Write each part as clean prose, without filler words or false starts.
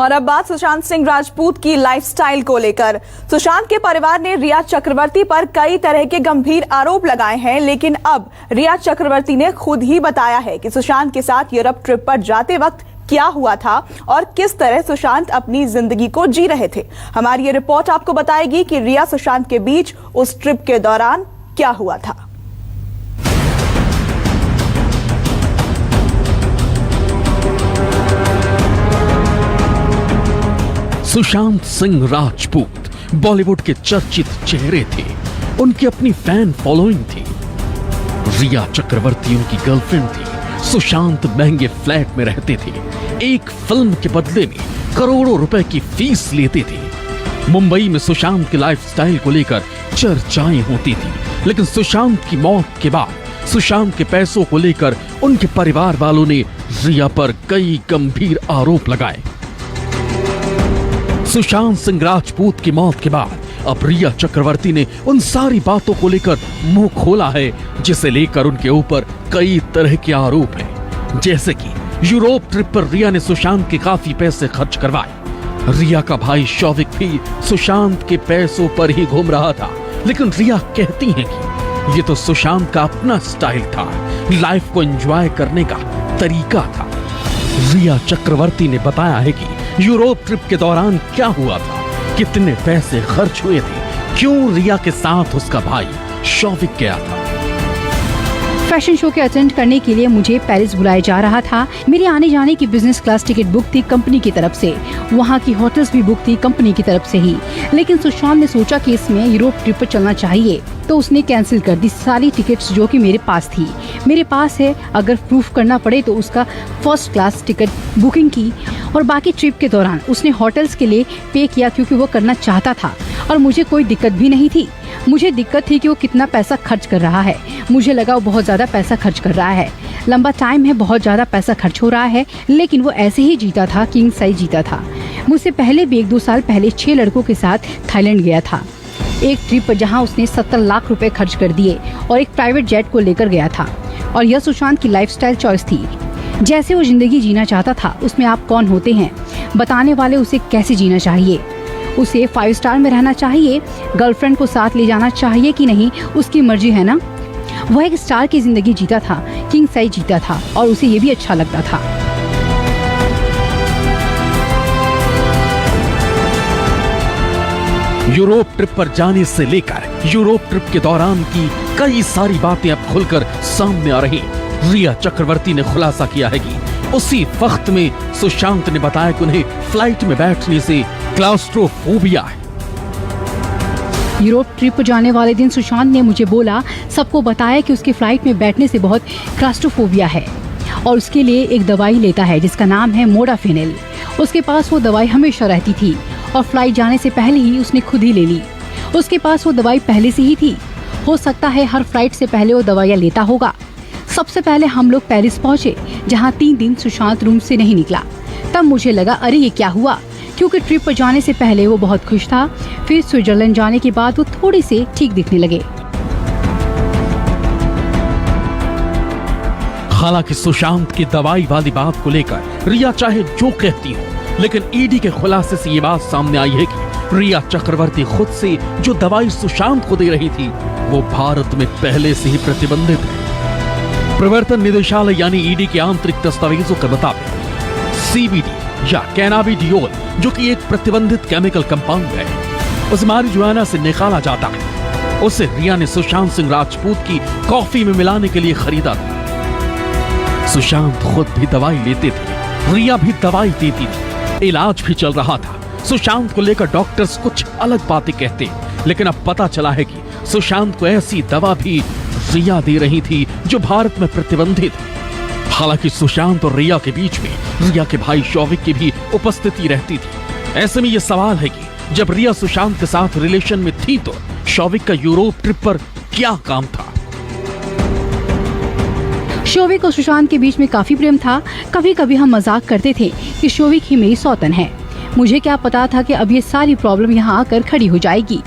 और अब बात सुशांत सिंह राजपूत की लाइफस्टाइल को लेकर। सुशांत के परिवार ने रिया चक्रवर्ती पर कई तरह के गंभीर आरोप लगाए हैं, लेकिन अब रिया चक्रवर्ती ने खुद ही बताया है कि सुशांत के साथ यूरोप ट्रिप पर जाते वक्त क्या हुआ था और किस तरह सुशांत अपनी जिंदगी को जी रहे थे। हमारी ये रिपोर्ट आपको बताएगी कि रिया सुशांत के बीच उस ट्रिप के दौरान क्या हुआ था। सुशांत सिंह राजपूत बॉलीवुड के चर्चित चेहरे थे। उनकी अपनी फैन फॉलोइंग थी। रिया चक्रवर्ती उनकी गर्लफ्रेंड थी। सुशांत महंगे फ्लैट में रहते थे। एक फिल्म के बदले में करोड़ों रुपए की फीस लेते थे। मुंबई में सुशांत की लाइफस्टाइल को लेकर चर्चाएं होती थी, लेकिन सुशांत की मौत के बाद सुशांत के पैसों को लेकर उनके परिवार वालों ने रिया पर कई गंभीर आरोप लगाए। सुशांत सिंह राजपूत की मौत के बाद अब रिया चक्रवर्ती ने उन सारी बातों को लेकर मुंह खोला है, जिसे लेकर उनके ऊपर कई तरह के आरोप हैं। जैसे कि यूरोप ट्रिप पर रिया ने सुशांत के काफी पैसे खर्च करवाए। रिया का भाई शौविक भी सुशांत के पैसों पर ही घूम रहा था, लेकिन रिया कहती हैं कि ये तो सुशांत का अपना स्टाइल था, लाइफ को एंजॉय करने का तरीका था। रिया चक्रवर्ती ने बताया है कि यूरोप ट्रिप के दौरान क्या हुआ था, कितने पैसे खर्च हुए थे, क्यों रिया के साथ उसका भाई शौविक गया था। फैशन शो के अटेंड करने के लिए मुझे पेरिस बुलाया जा रहा था। मेरे आने जाने की बिजनेस क्लास टिकट बुक थी कंपनी की तरफ से। वहाँ की होटल्स भी बुक थी कंपनी की तरफ से ही। लेकिन सुशांत ने सोचा कि इसमें यूरोप ट्रिप पर चलना चाहिए, तो उसने कैंसिल कर दी सारी टिकट्स जो कि मेरे पास थी। मेरे पास है, अगर प्रूफ करना पड़े तो उसका फर्स्ट क्लास टिकट बुकिंग की। और बाकी ट्रिप के दौरान उसने होटल्स के लिए पे किया, क्योंकि वो करना चाहता था और मुझे कोई दिक्कत भी नहीं थी। मुझे दिक्कत थी कि वो कितना पैसा खर्च कर रहा है। मुझे लगा वो बहुत ज्यादा पैसा खर्च कर रहा है, लंबा टाइम है, बहुत ज्यादा पैसा खर्च हो रहा है। लेकिन वो ऐसे ही जीता था, किंग साइज जीता था। मुझसे पहले भी 1-2 साल पहले 6 लड़कों के साथ थाईलैंड गया था। एक ट्रिप पर जहाँ उसने 70 लाख रुपए खर्च कर दिए और एक प्राइवेट जेट को लेकर गया था। और यह सुशांत की लाइफस्टाइल चॉइस थी। जैसे वो जिंदगी जीना चाहता था, उसमें आप कौन होते हैं बताने वाले उसे कैसे जीना चाहिए। उसे 5 स्टार में रहना चाहिए, गर्लफ्रेंड को साथ ले जाना चाहिए कि नहीं, उसकी मर्जी है ना। वह एक स्टार की जिंदगी जीता था, किंग साइज जीता था और उसे ये भी अच्छा लगता था। यूरोप ट्रिप पर जाने से लेकर यूरोप ट्रिप के दौरान की कई सारी बातें अब खुलकर सामने आ रही। रिया चक्रवर्ती ने खुलासा किया है कि उसी वक्त में सुशांत ने बताया कि उन्हें फ्लाइट में बैठने से क्लास्ट्रोफोबिया है। यूरोप ट्रिप पर जाने वाले दिन सुशांत ने मुझे बोला, सबको बताया कि उसकी फ्लाइट में बैठने से बहुत क्लास्ट्रोफोबिया है और उसके लिए एक दवाई लेता है जिसका नाम है मोडाफिनिल। उसके पास वो दवाई हमेशा रहती थी और फ्लाइट जाने से पहले ही उसने खुद ही ले ली। उसके पास वो दवाई पहले से ही थी। हो सकता है हर फ्लाइट से पहले वो दवाइयाँ लेता होगा। सबसे पहले हम लोग पेरिस पहुँचे, जहाँ 3 दिन सुशांत रूम से नहीं निकला। तब मुझे लगा अरे ये क्या हुआ, क्योंकि ट्रिप पर जाने से पहले वो बहुत खुश था। फिर स्विट्जरलैंड जाने के बाद वो थोड़े से ठीक दिखने लगे। हालांकि सुशांत की दवाई वाली बात को लेकर रिया चाहे जो कहती हो, लेकिन ईडी के खुलासे से ये बात सामने आई है कि रिया चक्रवर्ती खुद से जो दवाई सुशांत को दे रही थी, वो भारत में पहले से ही प्रतिबंधित है। प्रवर्तन निदेशालय यानी ईडी के आंतरिक दस्तावेजों के मुताबिक सीबीडी या कैनाबिडियोल, जो कि एक प्रतिबंधित केमिकल कंपाउंड है, उस मारिजुआना से निकाला जाता है। उसे रिया ने सुशांत सिंह राजपूत की कॉफी में मिलाने के लिए खरीदा था। सुशांत खुद भी दवाई लेते थे, रिया भी दवाई देती थी, इलाज भी चल रहा था। सुशांत को लेकर डॉक्टर्स कुछ अलग बातें कहते, लेकिन अब पता चला है कि सुशांत को ऐसी दवा भी रिया दे रही थी जो भारत में प्रतिबंधित है। हालांकि सुशांत और रिया के बीच में रिया के भाई शौविक की भी उपस्थिति रहती थी। ऐसे में यह सवाल है कि जब रिया सुशांत के साथ रिलेशन में थी तो शौविक का यूरोप ट्रिप पर क्या काम था। शौविक और सुशांत के बीच में काफी प्रेम था। कभी कभी हम मजाक करते थे कि शौविक ही मेरी सौतन है। मुझे क्या पता था कि अब ये सारी प्रॉब्लम यहाँ आकर खड़ी हो जाएगी।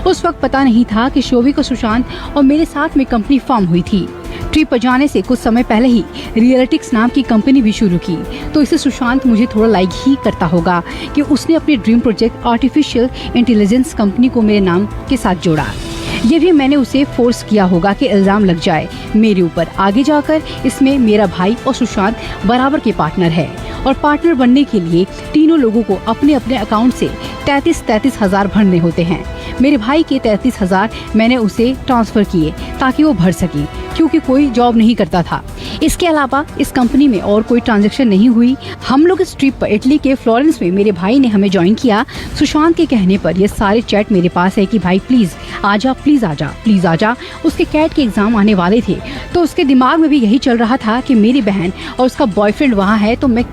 उस वक्त पता नहीं था कि शौविक और सुशांत और मेरे साथ में कंपनी फॉर्म हुई थी। ट्रिप पर जाने से कुछ समय पहले ही रियलिटिक्स नाम की कंपनी भी शुरू की। तो इसे सुशांत मुझे थोड़ा लाइक ही करता होगा कि उसने अपने dream project artificial intelligence company को मेरे नाम के साथ जोड़ा। ये भी मैंने उसे फोर्स किया होगा कि इल्जाम लग जाए मेरे ऊपर। आगे जाकर इसमें मेरा भाई और सुशांत बराबर के पार्टनर है और पार्टनर बनने के लिए तीनों लोगों को अपने अपने अकाउंट से 33 हजार भरने होते हैं। मेरे भाई के 33,000 मैंने उसे ट्रांसफर किए ताकि वो भर सके, क्योंकि कोई जॉब नहीं करता था। इसके अलावा इस कंपनी में और कोई ट्रांजैक्शन नहीं हुई। हम लोग इस ट्रिप पर इटली के फ्लोरेंस में मेरे भाई ने हमें ज्वाइन किया। सुशांत के कहने पर ये सारे चैट मेरे पास है कि भाई प्लीज आजा, प्लीज आजा, प्लीज आजा। उसके कैट के एग्जाम आने वाले थे तो उसके दिमाग में भी यही चल रहा था कि मेरी बहन और उसका बॉयफ्रेंड वहाँ है तो मैं